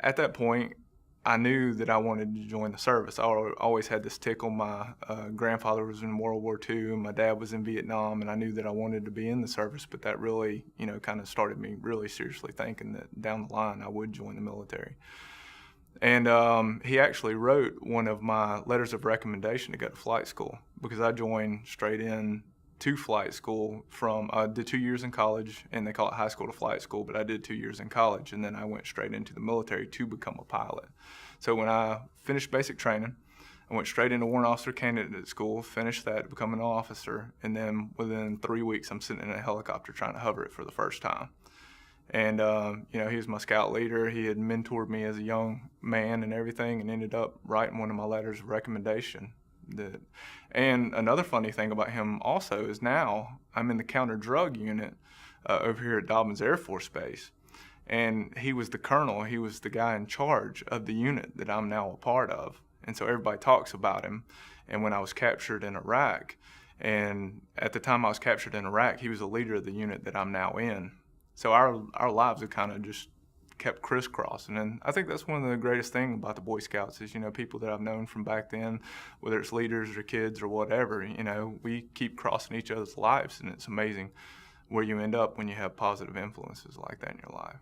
at that point, I knew that I wanted to join the service. I always had this tickle. My grandfather was in World War II, and my dad was in Vietnam, and I knew that I wanted to be in the service. But that really, kind of started me really seriously thinking that down the line I would join the military. And he actually wrote one of my letters of recommendation to go to flight school, because I joined straight in to flight school I did 2 years in college, and they call it high school to flight school, but I did 2 years in college, and then I went straight into the military to become a pilot. So when I finished basic training, I went straight into Warrant Officer Candidate School, finished that, become an officer, and then within 3 weeks, I'm sitting in a helicopter trying to hover it for the first time. And, he was my scout leader. He had mentored me as a young man and everything, and ended up writing one of my letters of recommendation. And another funny thing about him also is now I'm in the counter-drug unit over here at Dobbins Air Force Base. And he was the colonel. He was the guy in charge of the unit that I'm now a part of. And so everybody talks about him. And when I was captured in Iraq, and at the time I was captured in Iraq, he was the leader of the unit that I'm now in. So our lives have kind of just kept crisscrossing, and I think that's one of the greatest things about the Boy Scouts is, people that I've known from back then, whether it's leaders or kids or whatever, we keep crossing each other's lives, and it's amazing where you end up when you have positive influences like that in your life.